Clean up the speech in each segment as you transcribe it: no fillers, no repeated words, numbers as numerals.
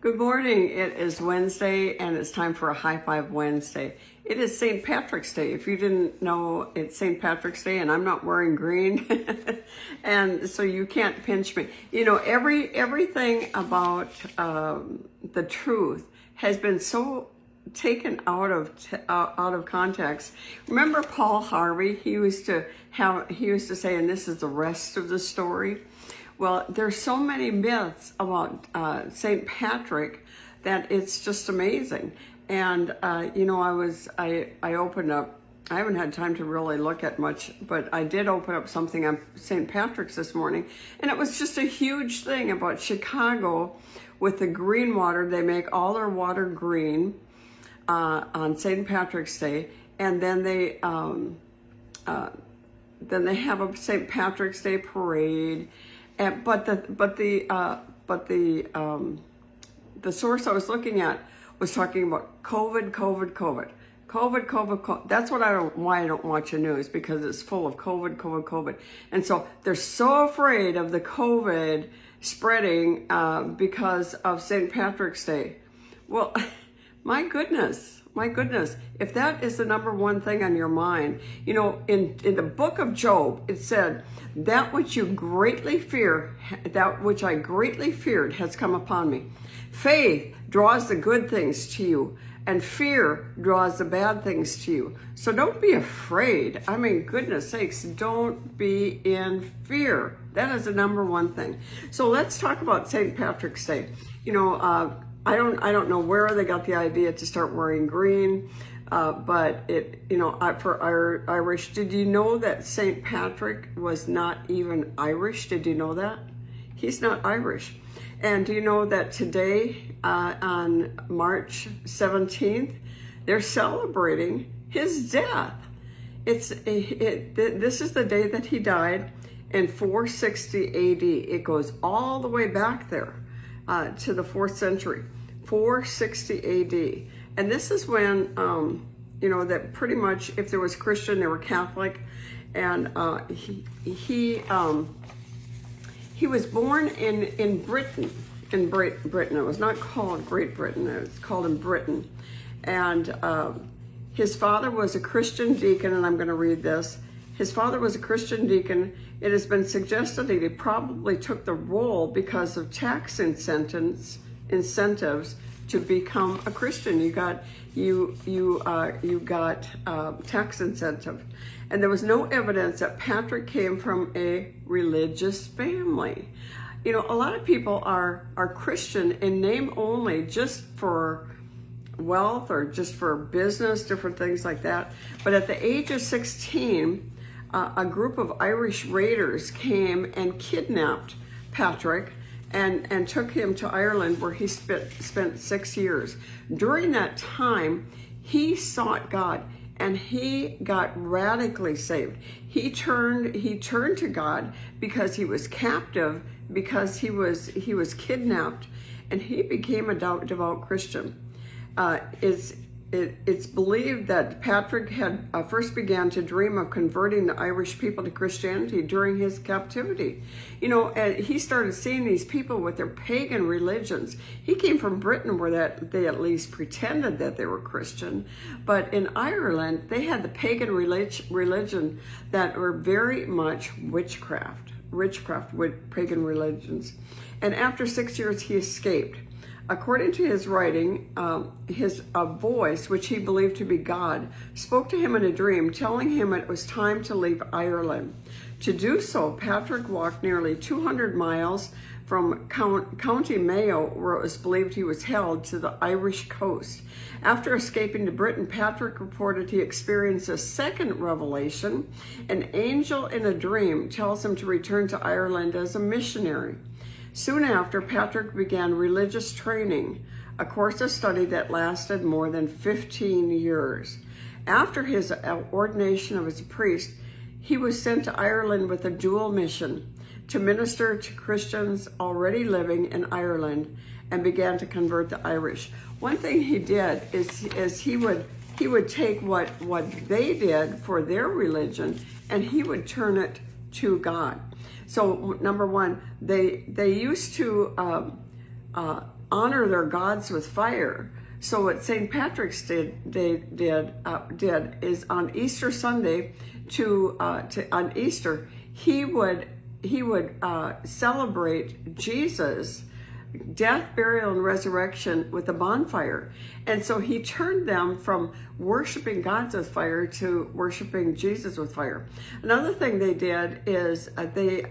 Good morning. It is Wednesday and it's time for a High Five Wednesday. It is St. Patrick's Day. If you didn't know, it's St. Patrick's Day and I'm not wearing green. And so you can't pinch me. You know, everything about the truth has been so taken out of context. Remember Paul Harvey? He used to say, and this is the rest of the story. Well, there's so many myths about St. Patrick that it's just amazing. And you know, I opened up. I haven't had time to really look at much, but I did open up something on St. Patrick's this morning, and it was just a huge thing about Chicago with the green water. They make all their water green on St. Patrick's Day, and then they have a St. Patrick's Day parade. But the source I was looking at was talking about COVID. That's why I don't watch the news, because it's full of COVID. And so they're so afraid of the COVID spreading because of St. Patrick's Day. Well, my goodness, if that is the number one thing on your mind, you know, in the book of Job, it said, that which I greatly feared has come upon me. Faith draws the good things to you, and fear draws the bad things to you. So don't be afraid. I mean, goodness sakes, don't be in fear. That is the number one thing. So let's talk about St. Patrick's Day. You know, I don't know where they got the idea to start wearing green, but for our Irish, did you know that St. Patrick was not even Irish? Did you know that? He's not Irish. And do you know that today, on March 17th, they're celebrating his death? This is the day that he died in 460 AD. It goes all the way back there. To the 4th century, 460 AD. And this is when, you know, that pretty much if there was Christian, they were Catholic. And he was born in Britain, Britain. It was not called Great Britain, it was called in Britain. And his father was a Christian deacon, and I'm going to read this. His father was a Christian deacon. It has been suggested that he probably took the role because of tax incentives to become a Christian. You got tax incentive, and there was no evidence that Patrick came from a religious family. You know, a lot of people are Christian in name only, just for wealth or just for business, different things like that. But at the age of 16, a group of Irish raiders came and kidnapped Patrick and took him to Ireland, where he spent 6 years. During that time, he sought God and he got radically saved. He turned to God because he was captive, because he was kidnapped, and he became a devout Christian. It's believed that Patrick had first began to dream of converting the Irish people to Christianity during his captivity. You know, and he started seeing these people with their pagan religions. He came from Britain, where they at least pretended that they were Christian. But in Ireland, they had the pagan religion that were very much witchcraft with pagan religions. And after 6 years, he escaped. According to his writing, a voice, which he believed to be God, spoke to him in a dream, telling him it was time to leave Ireland. To do so, Patrick walked nearly 200 miles from County Mayo, where it was believed he was held, to the Irish coast. After escaping to Britain, Patrick reported he experienced a second revelation. An angel in a dream tells him to return to Ireland as a missionary. Soon after, Patrick began religious training, a course of study that lasted more than 15 years. After his ordination as a priest, he was sent to Ireland with a dual mission: to minister to Christians already living in Ireland, and began to convert the Irish. One thing he did is he would take what they did for their religion, and he would turn it to God. So number one, they used to honor their gods with fire. So what St. Patrick's did is on Easter Sunday on Easter, he would celebrate Jesus' death, burial, and resurrection with a bonfire. And so he turned them from worshiping gods with fire to worshiping Jesus with fire. Another thing they did is let's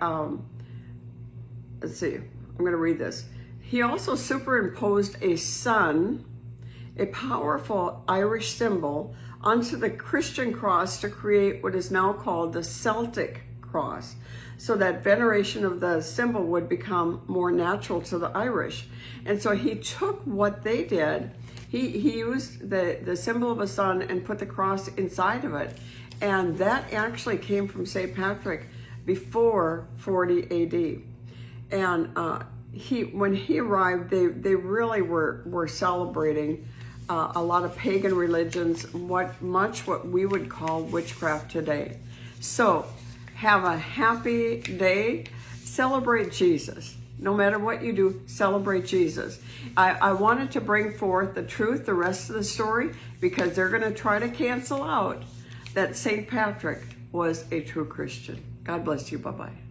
see, I'm going to read this. He also superimposed a sun, a powerful Irish symbol, onto the Christian cross to create what is now called the Celtic cross, so that veneration of the symbol would become more natural to the Irish. And so he took what they did, he used the symbol of a sun and put the cross inside of it. And that actually came from St. Patrick before 40 AD. And when he arrived, they really were celebrating a lot of pagan religions, what we would call witchcraft today. So have a happy day. Celebrate Jesus. No matter what you do, celebrate Jesus. I wanted to bring forth the truth, the rest of the story, because they're going to try to cancel out that St. Patrick was a true Christian. God bless you. Bye-bye.